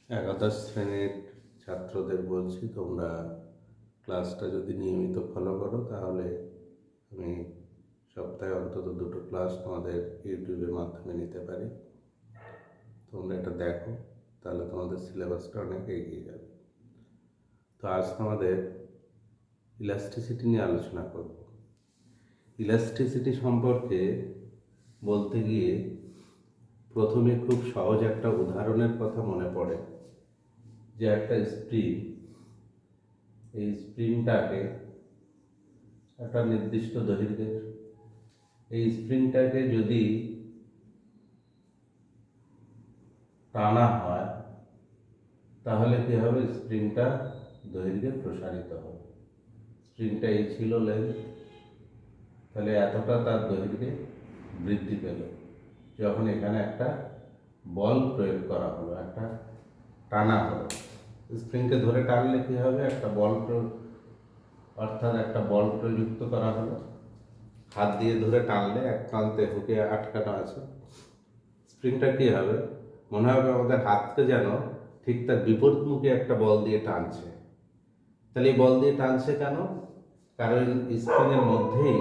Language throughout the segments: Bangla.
একাদশ শ্রেণীর ছাত্রদের বলছি, তোমরা ক্লাসটা যদি নিয়মিত ফলো করো তাহলে আমি সপ্তাহে অন্তত 2টো ক্লাস তোমাদের ইউটিউবের মাধ্যমে নিতে পারি। তোমরা এটা দেখো, তাহলে তোমাদের সিলেবাসটা অনেক এগিয়ে যাবে। তো আজ আমাদের ইলাস্টিসিটি নিয়ে আলোচনা করব। ইলাস্টিসিটি সম্পর্কে বলতে গিয়ে প্রথমে খুব সহজ একটা উদাহরণের কথা মনে পড়ে, যে একটা স্প্রিং, এই স্প্রিংটাকে একটা নির্দিষ্ট দৈর্ঘ্যের, এই স্প্রিংটাকে যদি টানা হয় তাহলে কি হবে? স্প্রিংটা দৈর্ঘ্যে প্রসারিত হবে। স্প্রিংটা এই ছিল লেন্থ, তাহলে এতটা তার দৈর্ঘ্যে বৃদ্ধি পেল যখন এখানে একটা বল প্রয়োগ করা হলো, একটা টানা হলো। স্প্রিংকে ধরে টানলে কি হবে? একটা বল অর্থাৎ একটা বল প্রযুক্ত করা হলো। হাত দিয়ে ধরে টানলে এক প্রান্তে হুকে আটকানো আছে, স্প্রিংটা কী হবে? মনে হবে আমাদের হাতকে যেন ঠিক তার বিপরীতমুখী একটা বল দিয়ে টানছে। তাহলে এই বল দিয়ে টানছে কেন? কারণ স্প্রিংয়ের মধ্যেই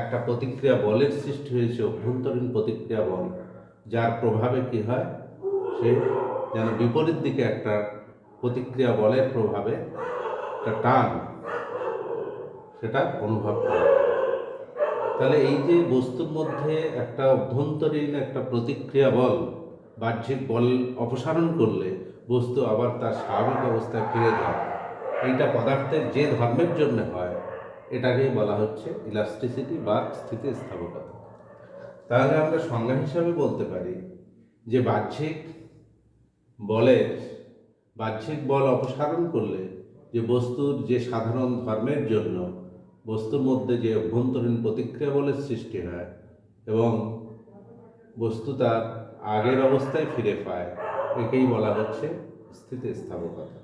একটা প্রতিক্রিয়া বলের সৃষ্টি হয়েছে, অভ্যন্তরীণ প্রতিক্রিয়া বল, যার প্রভাবে কি হয়? সে যেন বিপরীত দিকে একটা প্রতিক্রিয়া বলের প্রভাবে একটা টান সেটা অনুভব করে। তাহলে এই যে বস্তুর মধ্যে একটা অভ্যন্তরীণ একটা প্রতিক্রিয়া বল, বাহ্যিক বল অপসারণ করলে বস্তু আবার তার স্বাভাবিক অবস্থায় ফিরে যায়, এইটা পদার্থের যে ধর্মের জন্য হয় এটাকেই বলা হচ্ছে ইলাস্টিসিটি বা স্থিতিস্থাপকতা। তাহলে আমরা সংজ্ঞা হিসাবে বলতে পারি যে বাহ্যিক বল অপসারণ করলে যে বস্তুর যে সাধারণ ধর্মের জন্য বস্তুর মধ্যে যে অভ্যন্তরীণ প্রতিক্রিয়া বলের সৃষ্টি হয় এবং বস্তু তার আগের অবস্থায় ফিরে পায়, একেই বলা হচ্ছে স্থিতিস্থাপকতা।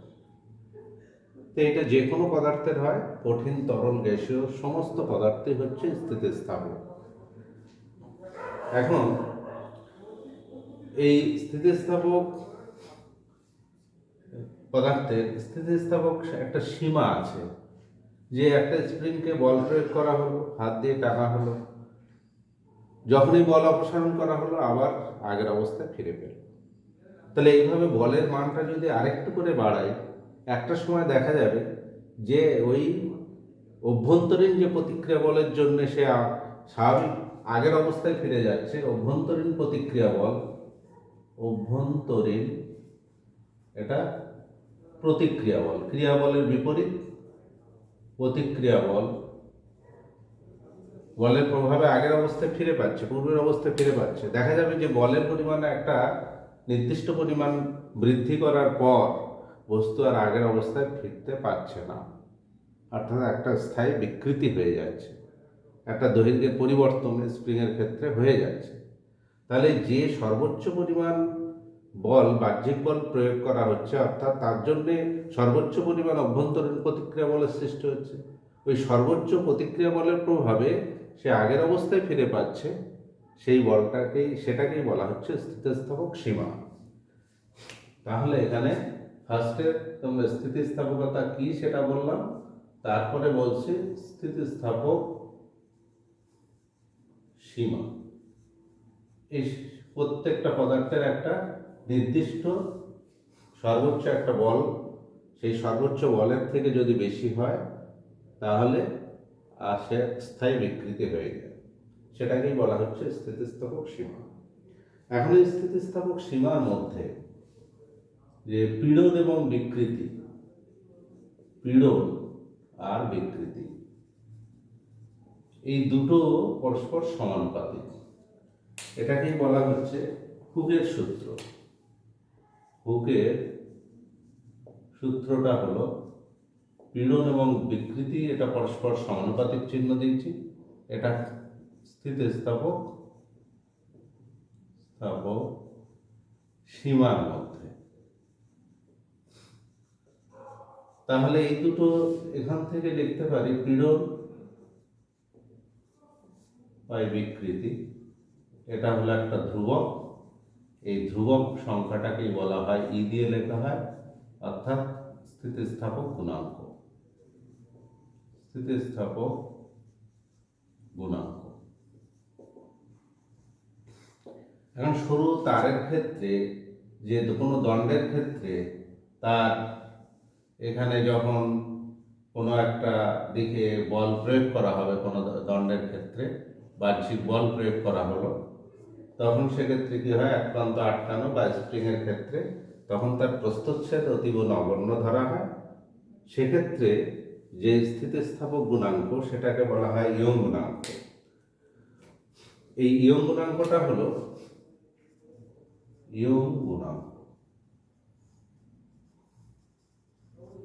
তো এটা যে কোনো পদার্থের হয়, কঠিন, তরল, গ্যাসীয় সমস্ত পদার্থই হচ্ছে স্থিতিস্থাপক। এখন এই স্থিতিস্থাপক পদার্থের স্থিতিস্থাপক একটা সীমা আছে, যে একটা স্প্রিংকে বল প্রয়োগ করা হলো, হাত দিয়ে টানা হলো, যখনই বল অপসারণ করা হলো আবার আগের অবস্থায় ফিরে পেল। তাহলে এইভাবে বলের মানটা যদি আরেকটু করে বাড়াই, একটা সময় দেখা যাবে যে ওই অভ্যন্তরীণ যে প্রতিক্রিয়া বলের জন্য সে স্বাভাবিক আগের অবস্থায় ফিরে যাচ্ছে, অভ্যন্তরীণ প্রতিক্রিয়া বল, অভ্যন্তরীণ এটা প্রতিক্রিয়া বল, ক্রিয়া বলের বিপরীত প্রতিক্রিয়া বল, বলের প্রভাবে আগের অবস্থায় ফিরে পাচ্ছে, পূর্বের অবস্থায় ফিরে পাচ্ছে। দেখা যাবে যে বলের পরিমাণে একটা নির্দিষ্ট পরিমাণ বৃদ্ধি করার পর বস্তু আর আগের অবস্থায় ফিরতে পারছে না, অর্থাৎ একটা স্থায়ী বিকৃতি হয়ে যাচ্ছে, একটা দৈর্ঘ্যের পরিবর্তন স্প্রিংয়ের ক্ষেত্রে হয়ে যাচ্ছে। তাহলে যে সর্বোচ্চ পরিমাণ বল, বাহ্যিক বল প্রয়োগ করা হচ্ছে, অর্থাৎ তার জন্যে সর্বোচ্চ পরিমাণ অভ্যন্তরীণ প্রতিক্রিয়া বলের সৃষ্টি হচ্ছে, ওই সর্বোচ্চ প্রতিক্রিয়া বলের প্রভাবে সে আগের অবস্থায় ফিরে পাচ্ছে, সেই সেটাকেই বলা হচ্ছে স্থিতিস্থাপক সীমা। তাহলে এখানে ফার্স্টে তোমরা স্থিতিস্থাপকতা কি সেটা বললাম, তারপরে বলছি স্থিতিস্থাপক সীমা। এই প্রত্যেকটা পদার্থের একটা নির্দিষ্ট সর্বোচ্চ একটা বল, সেই সর্বোচ্চ বলের থেকে যদি বেশি হয় তাহলে সে স্থায়ী বিকৃতি হয়ে যায়, সেটাকেই বলা হচ্ছে স্থিতিস্থাপক সীমা। এখন এই স্থিতিস্থাপক সীমার মধ্যে যে পীড়ন এবং বিকৃতি, পীড়ন আর বিকৃতি, এই দুটো পরস্পর সমানুপাতিক, এটাকেই বলা হচ্ছে হুকের সূত্র। হুকের সূত্রটা হলো পীড়ন এবং বিকৃতি, এটা পরস্পর সমানুপাতিক চিহ্ন দিয়েছি, এটা স্থিতিস্থাপক সীমার মধ্যে। তাহলে এই দুটো এখান থেকে লিখতে পারি, পীড়ন বাই বিকৃতি, এটা হলো একটা ধ্রুবক, এই ধ্রুবক সংখ্যাটাকেই বলা হয় ই দিয়ে লেখা হয়, অর্থাৎ স্থিতিস্থাপক গুণাঙ্ক। স্থিতিস্থাপক গুণাঙ্ক। এখন সরু তারের ক্ষেত্রে যে কোনো দণ্ডের ক্ষেত্রে তার এখানে যখন কোনো একটা দিকে বল প্রয়োগ করা হবে, কোনো দণ্ডের ক্ষেত্রে বাহ্যিক বল প্রয়োগ করা হলো, তখন সেক্ষেত্রে কি হয়, এক প্রান্ত আটকানো বা স্প্রিংয়ের ক্ষেত্রে তখন তার প্রস্থচ্ছেদ অতীব নগণ্য ধরা হয়। সেক্ষেত্রে যে স্থিতিস্থাপক গুণাঙ্ক সেটাকে বলা হয় ইয়ং গুণাঙ্ক। এই ইয়ং গুণাঙ্কটা হলো ইয়ং গুণাঙ্ক।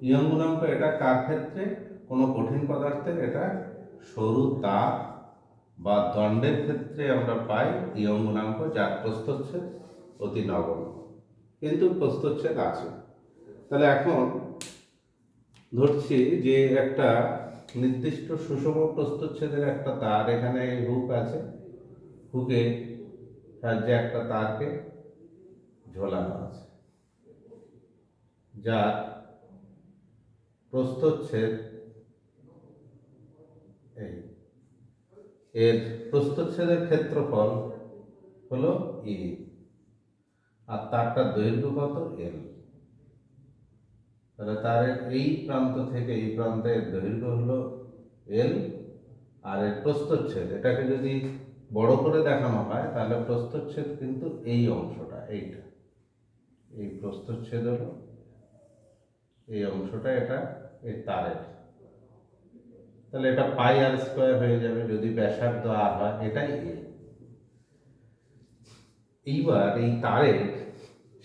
ইয়ং গুণাঙ্ক এটা কার ক্ষেত্রে, কোনো কঠিন পদার্থের, এটা সরু তার বা দণ্ডের ক্ষেত্রে আমরা পাই ইয়ং গুণাঙ্ক, যার প্রস্থচ্ছেদ অতি নগণ্য, কিন্তু প্রস্থচ্ছেদ আছে। তাহলে এখন ধরছি যে একটা নির্দিষ্ট সুষম প্রস্থচ্ছেদের একটা তার, এখানে হুক আছে, হুকে সাহায্যে একটা তারকে ঝোলানো আছে, যার প্রস্থচ্ছেদ এই, এর প্রস্থচ্ছেদের ক্ষেত্রফল হলো ই, আর তারটার দৈর্ঘ্য কত, এল। তাহলে তার এই প্রান্ত থেকে এই প্রান্তের দৈর্ঘ্য হলো এল, আর এর প্রস্থচ্ছেদ, এটাকে যদি বড় করে দেখানো হয় তাহলে প্রস্থচ্ছেদ কিন্তু এই অংশটা, এইটা, এই প্রস্থচ্ছেদ হলো এই অংশটা, এটা এই তারের। তাহলে এটা পাই আর স্কোয়ার হয়ে যাবে যদি ব্যাসার্ধ আর হয়, এটাই এ। এইবার এই তারের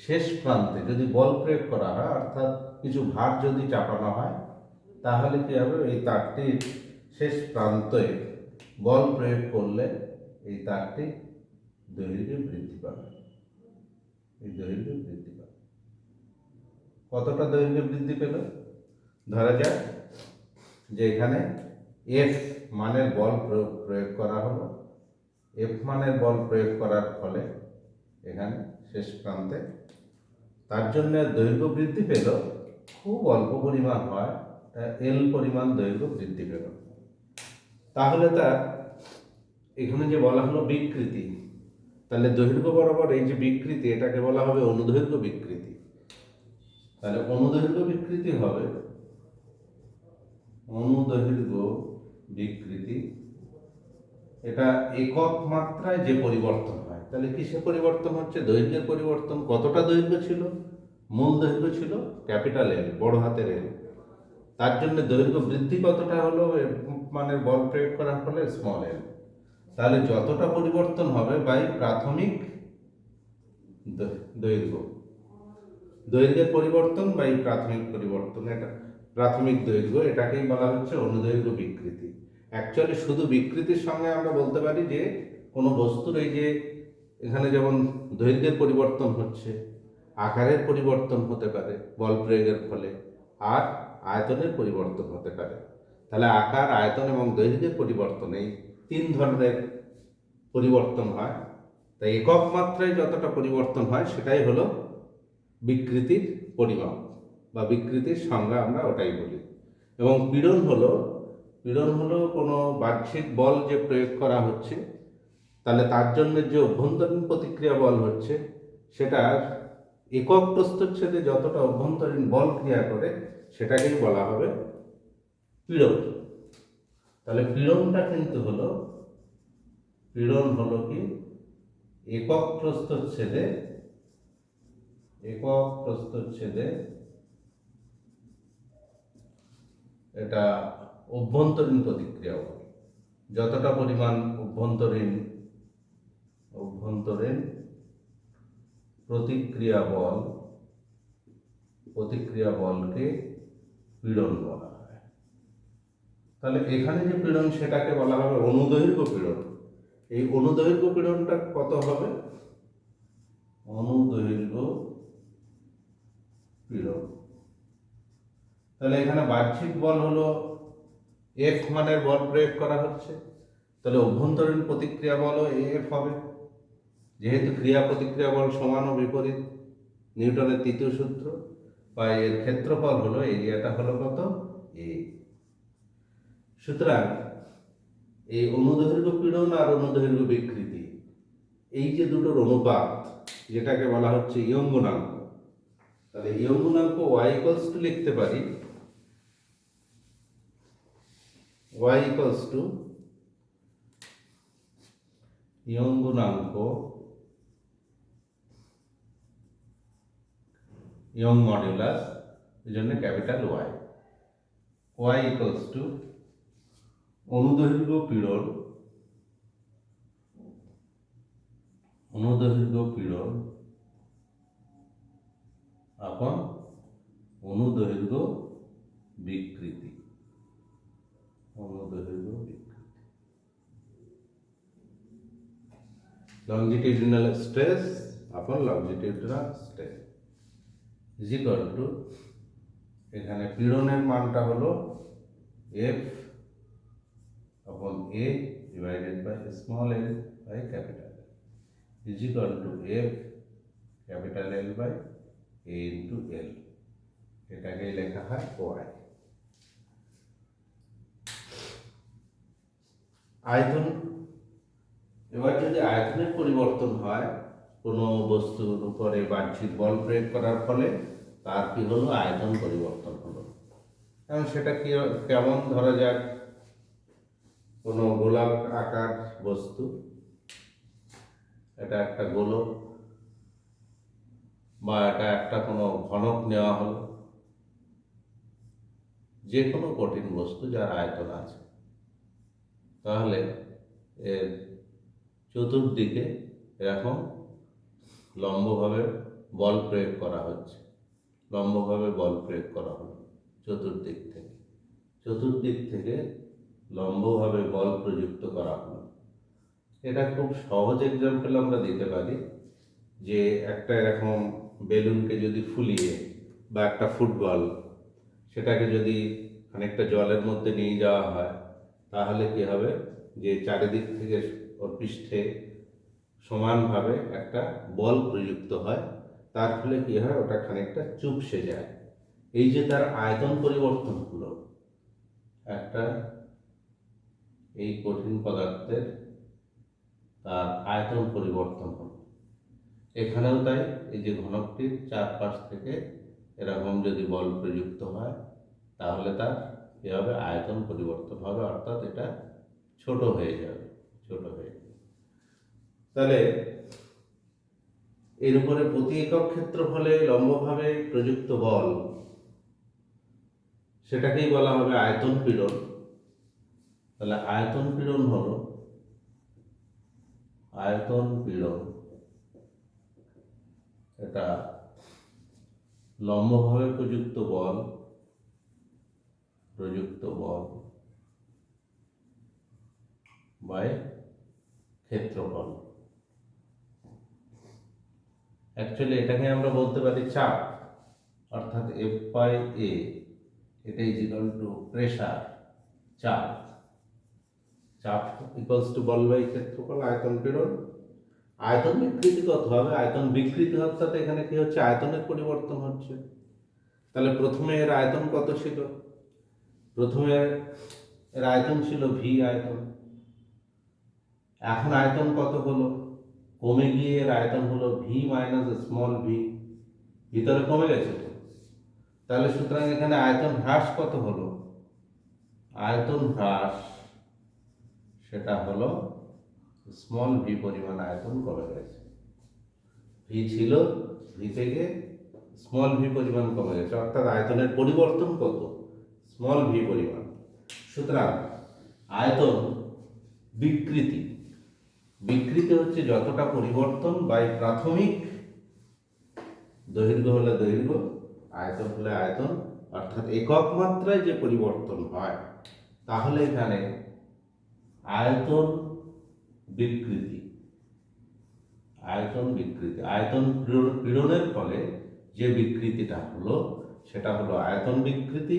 শেষ প্রান্তে যদি বল প্রয়োগ করা হয়, অর্থাৎ কিছু ভার যদি চাপানো হয়, তাহলে কি হবে, এই তারটির শেষ প্রান্তে বল প্রয়োগ করলে এই তারটি দৈর্ঘ্যে বৃদ্ধি পাবে। এই দৈর্ঘ্যে বৃদ্ধি পাবে। কতটা দৈর্ঘ্যে বৃদ্ধি পেল? ধরা যাক যে এখানে এফ মানের বল প্রয়োগ করা হলো। এফ মানের বল প্রয়োগ করার ফলে এখানে শেষ প্রান্তে তার জন্য দৈর্ঘ্য বৃদ্ধি পেল, খুব অল্প পরিমাণ হয়, এল পরিমাণ দৈর্ঘ্য বৃদ্ধি পেল। তাহলে তার এখানে যে বলা হলো বিকৃতি, তাহলে দৈর্ঘ্য বরাবর এই যে বিকৃতি, এটাকে বলা হবে অনুদৈর্ঘ্য বিকৃতি। তাহলে অনুদৈর্ঘ্য বিকৃতি হবে, অনুদৈর্ঘ্য বিকৃতি, এটা একক মাত্রায় যে পরিবর্তন হয়। তাহলে কিসে পরিবর্তন হচ্ছে? দৈর্ঘ্যের পরিবর্তন। কতটা দৈর্ঘ্য ছিল? মূল দৈর্ঘ্য ছিল ক্যাপিটাল এল, বড় হাতের এল, তার জন্য দৈর্ঘ্য বৃদ্ধি কতটা হলো, মানে বল প্রয়োগ করার ফলে স্মল এল। তাহলে যতটা পরিবর্তন হবে বাই প্রাথমিক দৈর্ঘ্য, দৈর্ঘ্যের পরিবর্তন বাই প্রাথমিক পরিবর্তন, এটা প্রাথমিক দৈর্ঘ্য, এটাকেই বলা হচ্ছে অনুদৈর্ঘ্য বিকৃতি। অ্যাকচুয়ালি শুধু বিকৃতির সঙ্গে আমরা বলতে পারি যে কোনো বস্তুর এই যে এখানে যেমন দৈর্ঘ্যের পরিবর্তন হচ্ছে, আকারের পরিবর্তন হতে পারে বল প্রয়োগের ফলে, আর আয়তনের পরিবর্তন হতে পারে। তাহলে আকার, আয়তন এবং দৈর্ঘ্যের পরিবর্তন, এই তিন ধরনের পরিবর্তন হয়। তাই একক মাত্রায় যতটা পরিবর্তন হয় সেটাই হলো বিকৃতির পরিমাপ বা বিকৃতির সংজ্ঞা, আমরা ওটাই বলি। এবং পীড়ন হলো কোনো বাহ্যিক বল যে প্রয়োগ করা হচ্ছে, তাহলে তার জন্য যে অভ্যন্তরীণ প্রতিক্রিয়া বল হচ্ছে, সেটা একক প্রস্থচ্ছেদে যতটা অভ্যন্তরীণ বল ক্রিয়া করে সেটাকেই বলা হবে পীড়ন। তাহলে পীড়ন হলো কি, একক প্রস্থচ্ছেদে এটা অভ্যন্তরীণ প্রতিক্রিয়া বল, যতটা পরিমাণ অভ্যন্তরীণ প্রতিক্রিয়া বলকে পীড়ন বলা হয়। তাহলে এখানে যে পীড়ন সেটাকে বলা হবে অনুদৈর্ঘ্য পীড়ন। এই অনুদৈর্ঘ্য পীড়নটা কত হবে? অনুদৈর্ঘ্য পীড়ন। তাহলে এখানে বাহ্যিক বল হলো এফ মানের বল প্রয়োগ করা হচ্ছে, তাহলে অভ্যন্তরীণ প্রতিক্রিয়া বলও এফ হবে, যেহেতু ক্রিয়া প্রতিক্রিয়া বল সমান ও বিপরীত, নিউটনের তৃতীয় সূত্র, বা এর ক্ষেত্রফল হলো, এরিয়াটা হলো কত, এ। সুতরাং এই অনুদৈর্ঘ্য পীড়ন আর অনুদৈর্ঘ্য বিকৃতি, এই যে দুটোর অনুপাত, যেটাকে বলা হচ্ছে ইয়ং গুণাঙ্ক, তাহলে ইয়ং গুণাঙ্ক y ইকুয়ালস টু লিখতে পারি y ইকুয়ালস টু ইয়ং গুণাঙ্ক ইয়ং মডুলাস, এই জন্য ক্যাপিটাল Y ইকুয়ালস টু অনুদৈর্ঘ্য পীড়ন আপন অনুদৈর্ঘ্য বিকৃতি। লংজিটিউডিনাল স্ট্রেস আপন longitudinal stress is equal to, এখানে পীড়নের মানটা হলো F আপন A divided by small l by capital L is equal to F capital L by A into L, এটাকে লেখা হয় y। আয়তন, এবার যদি আয়তনের পরিবর্তন হয় কোনো বস্তুর উপরে বাহ্যিক বল প্রয়োগ করার ফলে, তার কি হলো, আয়তন পরিবর্তন হলো। এবং সেটা কি কেমন, ধরা যাক কোনো গোলাপ আকার বস্তু, এটা একটা গোলক, বা এটা একটা কোনো ঘনক নেওয়া হলো, যে কোনো কঠিন বস্তু যার আয়তন আছে, তাহলে এর চতুর্দিকে এরকম লম্বভাবে বল প্রয়োগ করা হচ্ছে, লম্বভাবে বল প্রয়োগ করা হলো চতুর্দিক থেকে লম্বভাবে বল প্রযুক্ত করা হলো। এটা খুব সহজ এক্সাম্পল আমরা দিতে পারি, যে একটা এরকম বেলুনকে যদি ফুলিয়ে, বা একটা ফুটবল, সেটাকে যদি খানিকটা জলের মধ্যে নিয়ে যাওয়া হয়, তাহলে কি হবে, যে চারিদিক থেকে ওর পৃষ্ঠে সমানভাবে একটা বল প্রযুক্ত হয়, তার ফলে কি হয়, ওটা খানিকটা চুপসে যায়। এই যে তার আয়তন পরিবর্তন হলো, একটা এই কঠিন পদার্থের তার আয়তন পরিবর্তন হলো। এখানেও তাই, এই যে ঘনকটির চারপাশ থেকে এরকম যদি বল প্রযুক্ত হয়, তাহলে তার কি হবে, আয়তন পরিবর্তন হবে, অর্থাৎ এটা ছোট হয়ে যাবে। তাহলে এর উপরে প্রতি একক ক্ষেত্রফলে লম্বভাবে প্রযুক্ত বল, সেটাকেই বলা হবে আয়তন পীড়ন। তাহলে আয়তন পীড়ন হলো, এটা লম্বভাবে প্রযুক্ত বল বাই ক্ষেত্রফল। অ্যাকচুয়ালি এটাকে আমরা বলতে পারি চাপ, অর্থাৎ F বাই A, এটা ইজ ইকুয়াল টু প্রেসার, চাপ ইকুয়ালস টু বল বাই ক্ষেত্রফল, আয়তন পীড়ন। আয়তন বিকৃতি কত হবে, আয়তন বিকৃতি অর্থাৎ এখানে কি হচ্ছে, আয়তনের পরিবর্তন হচ্ছে। তাহলে প্রথমে এর আয়তন কত ছিল, প্রথমে এর আয়তন ছিল V আয়তন, এখন আয়তন কত হলো, কমে গিয়ে এর আয়তন হলো V মাইনাস স্মল v, ভিতরে কমে গেছে তো। তাহলে সুতরাং এখানে আয়তন হ্রাস কত হলো, আয়তন হ্রাস সেটা হলো স্মল v পরিমাণ আয়তন কমে গেছে। V ছিল, V থেকে স্মল v পরিমাণ কমে গেছে, অর্থাৎ আয়তনের পরিবর্তন কত, স্মল v পরিমাণ। সুতরাং আয়তন বিকৃতি হচ্ছে যতটা পরিবর্তন বাই প্রাথমিক দৈর্ঘ্য হলে দৈর্ঘ্য, আয়তন হলে আয়তন, অর্থাৎ একক মাত্রায় যে পরিবর্তন হয়, তাহলে এখানে আয়তন বিকৃতি, আয়তন পীড়নের ফলে যে বিকৃতিটা হলো, সেটা হলো আয়তন বিকৃতি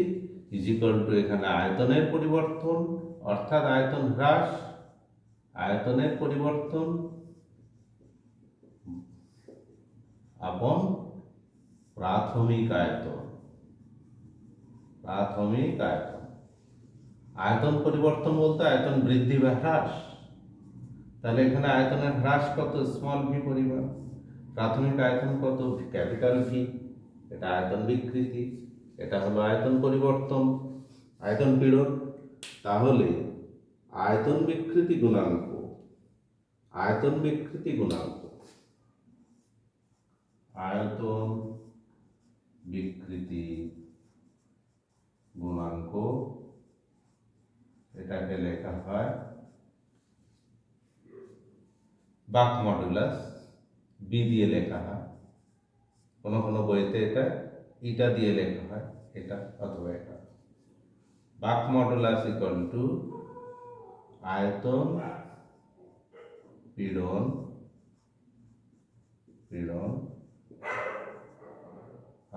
ইজ ইকুয়াল টু, এখানে আয়তনের পরিবর্তন অর্থাৎ আয়তন হ্রাস, আয়তনের পরিবর্তন আপন প্রাথমিক আয়তন। প্রাথমিক আয়তন, আয়তন পরিবর্তন বলতে আয়তন বৃদ্ধি বা হ্রাস। তাহলে এখানে আয়তনের হ্রাস কত, স্মল ভি পরিমাণ। প্রাথমিক আয়তন কত, ক্যাপিটাল ভি। এটা আয়তন বিকৃতি, এটা হলো আয়তন পরিবর্তন, আয়তন পীড়ন। তাহলে আয়তন বিকৃতি গুণাঙ্ক, আয়তন বিকৃতি গুণাঙ্ক, আয়তন বিকৃতি গুণাঙ্ক, এটাকে লেখা হয় বাক মডুলাস, বি দিয়ে লেখা হয়। কোনো কোনো বইতে এটা ইটা দিয়ে লেখা হয়, এটা অথবা এটা। বাক মডুলাস ইকুয়াল টু আয়তন পীড়ন, পীড়ন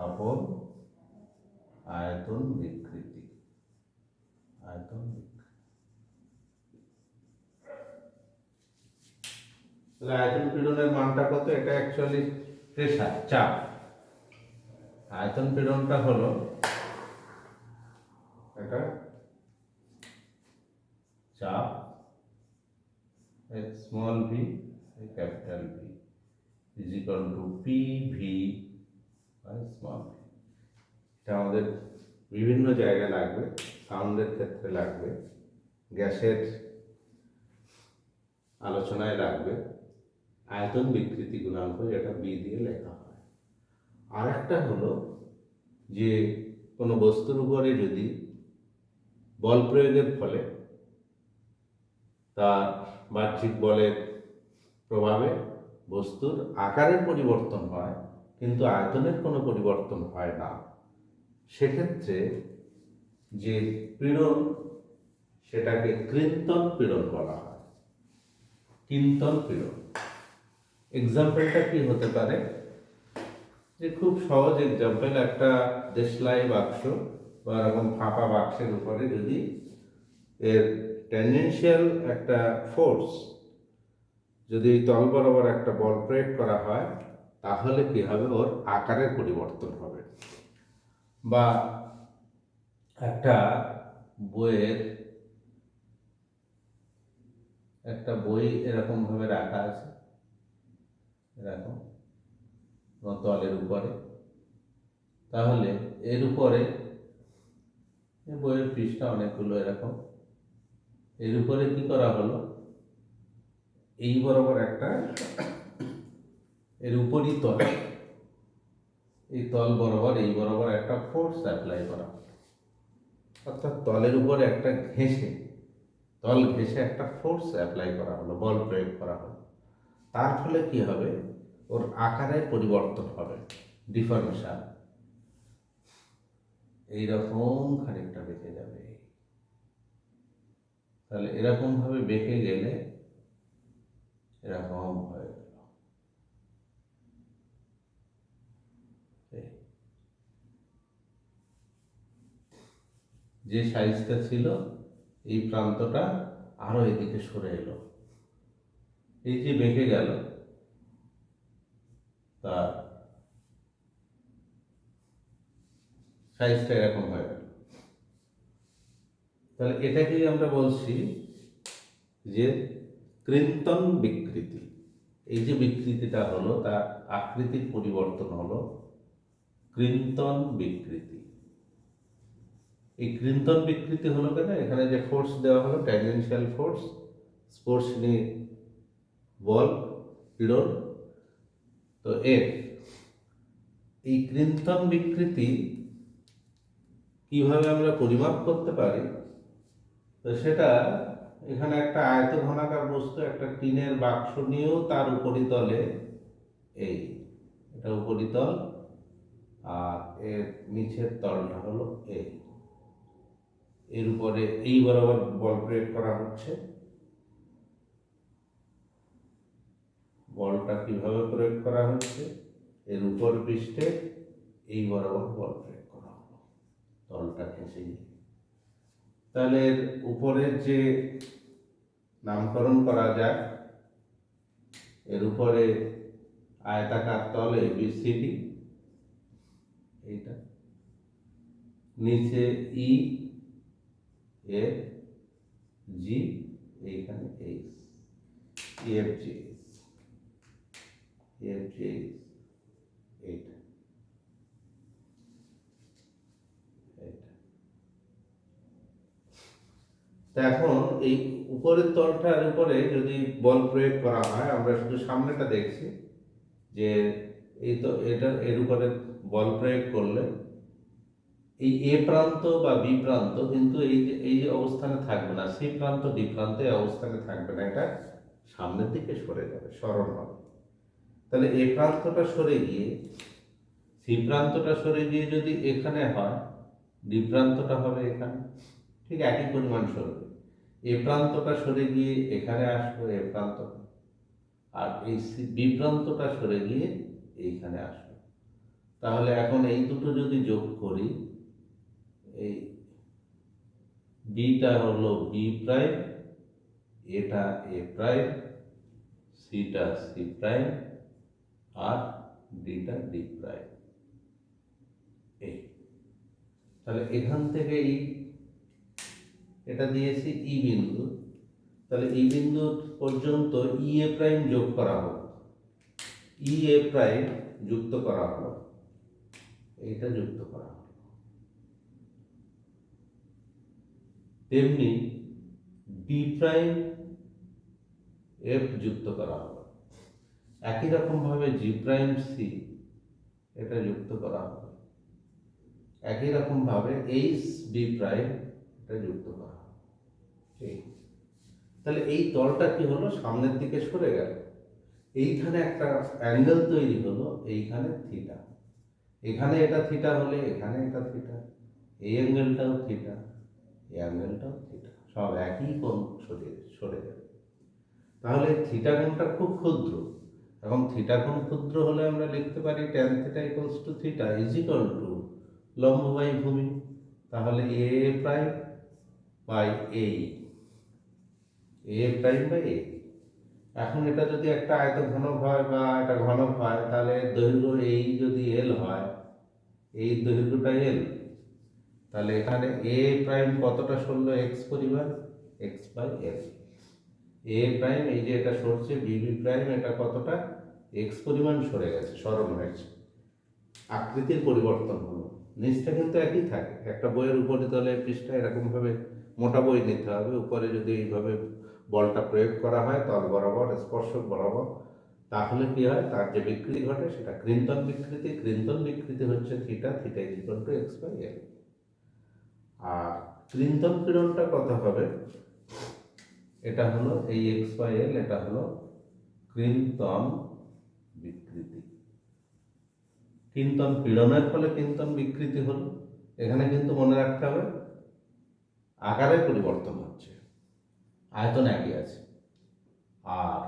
আপন আয়তন বিকৃতি, আয়তন বিকৃতি। তাহলে আয়তন পীড়নের মানটা কত, এটা অ্যাকচুয়ালি প্রেসার, চাপ। আয়তন পীড়নটা হলো এটা চাপ, small V capital V is equal to P V by small V. এটা আমাদের বিভিন্ন জায়গায় লাগবে, সাউন্ডের ক্ষেত্রে লাগবে, গ্যাসের আলোচনায় লাগবে। আয়তন বিকৃতি গুণাঙ্ক, যেটা বি দিয়ে লেখা হয়। আর একটা হলো যে কোনো বস্তুর উপরে যদি বল প্রয়োগের ফলে তার বাহ্যিক বলের প্রভাবে বস্তুর আকারের পরিবর্তন হয় কিন্তু আয়তনের কোনো পরিবর্তন হয় না, সেক্ষেত্রে যে পীড়ন সেটাকে কৃন্তন পীড়ন বলা হয়। কিন্তন পীড়ন। এক্সাম্পলটা কি হতে পারে, যে খুব সহজ এক্সাম্পল, একটা দেশলাই বাক্স বা এরকম ফাঁপা বাক্সের উপরে যদি এর ট্যানজেনশিয়াল একটা ফোর্স, যদি তল বরাবর একটা বল প্রয়োগ করা হয় তাহলে কি হবে, ওর আকারের পরিবর্তন হবে। বা একটা বইয়ের, একটা বই এরকম ভাবে রাখা আছে এরকম তলের উপরে, তাহলে এর উপরে বইয়ের পৃষ্ঠা অনেকগুলো এরকম, এর উপরে কি করা হলো, এই বরাবর একটা, এর উপরই তল, এই তল বরাবর এই বরাবর একটা ফোর্স অ্যাপ্লাই করা হলো, অর্থাৎ তলের উপরে একটা ঘেঁষে, তল ঘেঁষে একটা ফোর্স অ্যাপ্লাই করা হলো, বল প্রয়োগ করা হলো। তার ফলে কি হবে, ওর আকারের পরিবর্তন হবে, ডিফরমেশন, এইরকম খানিকটা বেঁকে যাবে। তাহলে এরকম ভাবে বেঁকে গেলে এরকম হয়ে গেল। যে সাইজটা ছিল এই প্রান্তটা আরো এদিকে সরে এলো, এই যে বেঁকে গেল তার সাইজটা এরকম হয়ে গেল। তাহলে এটাকেই আমরা বলছি যে কৃন্তন বিকৃতি। এই যে বিকৃতিটা হলো তার আকৃতির পরিবর্তন হলো কৃন্তন বিকৃতি। এই কৃন্তন বিকৃতি হলো কেন, এখানে যে ফোর্স দেওয়া হলো ট্যানজেনশিয়াল ফোর্স, স্পর্শনী বল পীড়ন, তো এই কৃন্তন বিকৃতি কিভাবে আমরা পরিমাপ করতে পারি, তো সেটা এখানে একটা আয়তঘনাকার বস্তু, একটা টিনের বাক্স নিয়েও তার উপরিতলে এটা উপরিতল আর এর নিচের তলটা হলো এর উপরে এই বরাবর বল প্রয়োগ করা হচ্ছে। বলটা কিভাবে প্রয়োগ করা হচ্ছে, এর উপর পৃষ্ঠে এই বরাবর বল প্রয়োগ করা হলো, তলটা ঘেঁষে নিয়ে। তাহলে এর উপরের যে নামকরণ করা যায়, এর উপরে আয়তাকার তল ABCD, এইটা নিচে EFG, এইখানে EFG, এইটা তা এখন এই উপরের তলটার উপরে যদি বল প্রয়োগ করা হয়, আমরা শুধু সামনেটা দেখছি যে এই তো এটা এর উপরে বল প্রয়োগ করলে এই এ প্রান্ত বা বি প্রান্ত কিন্তু এই যে অবস্থানে থাকবে না, সি প্রান্ত ডি প্রান্ত এই অবস্থানে থাকবে না, এটা সামনের দিকে সরে যাবে, সরণ হবে। তাহলে এ প্রান্তটা সরে গিয়ে সি প্রান্তটা সরে গিয়ে যদি এখানে হয়, ডি প্রান্তটা হবে এখানে, ঠিক একই পরিমাণ সরবে। এ প্রান্তটা সরে গিয়ে এখানে আসবে এ প্রান্তটা, আর এই বি প্রান্তটা সরে গিয়ে এইখানে আসবে। তাহলে এখন এই দুটো যদি যোগ করি, এই বিটা হলো বি প্রাইম, এটা এ প্রাইম, সিটা সি প্রাইম, আর ডিটা ডি প্রাইম। এই তাহলে এখান থেকে এটা দিয়েছি ই বিন্দু, তাহলে ই বিন্দু পর্যন্ত ই এ প্রাইম যোগ করা হলো, ই এ প্রাইম যুক্ত করা হলো, এইটা যুক্ত করা হলো। তেমনি বি প্রাইম এফ যুক্ত করা হলো, একই রকম ভাবে জি প্রাইম সি এটা যুক্ত করা হলো, একই রকম ভাবে এইচ বি প্রাইম এটা যুক্ত করা হলো। তাহলে এই তলটা কি হলো, সামনের দিকে সরে গেল। এইখানে একটা অ্যাঙ্গেল তৈরি হলো, এইখানে থিটা, এখানে এটা থিটা হলে এখানে এটা থিটা, এই অ্যাঙ্গেলটাও থিটা, এই অ্যাঙ্গেলটাও থিটা, সব একই কোণ সরে যাবে। তাহলে থিটা কোণটা খুব ক্ষুদ্র, এবং থিটা কোণ ক্ষুদ্র হলে আমরা লিখতে পারি tan theta equals to theta is equal to লম্ব বাই ভূমি, তাহলে A prime by A prime by A. এখন এটা যদি একটা আয়তঘনক হয় বা একটা ঘনক হয়, তাহলে দৈর্ঘ্য এই যদি এল হয়, এই দৈর্ঘ্যটা এল, তাহলে এখানে এ প্রাইম কতটা সরলো, এক্স পরিমাণ, X by L. A prime এই যে এটা সরছে, বি প্রাইম এটা কতটা, এক্স পরিমাণ সরে গেছে, সরণ হয়েছে, আকৃতির পরিবর্তন হলো। নিচটা কিন্তু একই থাকে। একটা বইয়ের উপরে তলে পৃষ্ঠা এরকম ভাবে মোটা বই নিতে হবে, উপরে যদি এইভাবে বলটা প্রয়োগ করা হয় তল বরাবর, স্পর্শক বরাবর, তাহলে কি হয়, তার যে বিকৃতি ঘটে সেটা কৃন্তন বিকৃতি। কৃন্তন বিকৃতি হচ্ছে theta, theta is equal to X by L. আর কৃন্তন পীড়নটা কত হবে, এটা হলো এই এক্স বাই এল, এটা হলো কৃন্তন বিকৃতি। কৃন্তন পীড়নের ফলে কৃন্তন বিকৃতি হলো, এখানে কিন্তু মনে রাখতে হবে আকারের পরিবর্তন হচ্ছে, আয়তন একই আছে। আর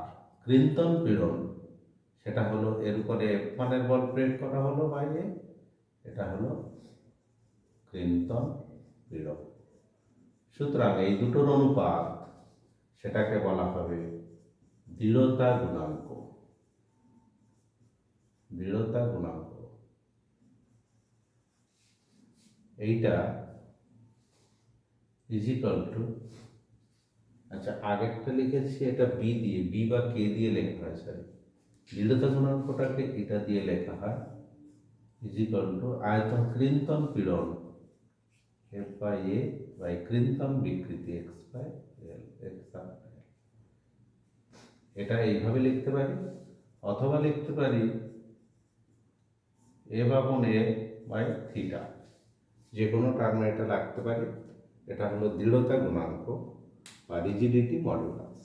কৃন্তন পীড়ন সেটা হলো এর উপরে এফ মানের বল প্রয়োগ করা হলো বাইরে, এটা হলো কৃন্তন পীড়ন। সুতরাং এই দুটোর অনুপাত, সেটাকে বলা হবে দৃঢ়তা গুণাঙ্ক। দৃঢ়তা গুণাঙ্ক এইটা ইজ ইকুয়াল টু, আচ্ছা আগেরটা লিখেছি এটা বি দিয়ে, বি বা কে দিয়ে লেখা হয়, সরি, দৃঢ়তা গুণাঙ্কটাকে এটা দিয়ে লেখা হয় ইজ ইকুয়াল টু আয়তন কৃন্তন পীড়ন এফ বাই এ বাই কৃন্তন বিকৃতি এক্স বাই এল, এক্স। এটা এইভাবে লিখতে পারি, অথবা লিখতে পারি এ বাপন এ বাই থিটা, যে কোনো টার্মে এটা লাগতে পারি। এটা হলো দৃঢ়তা গুণাঙ্ক বা রিজিডিটি মডুলাস।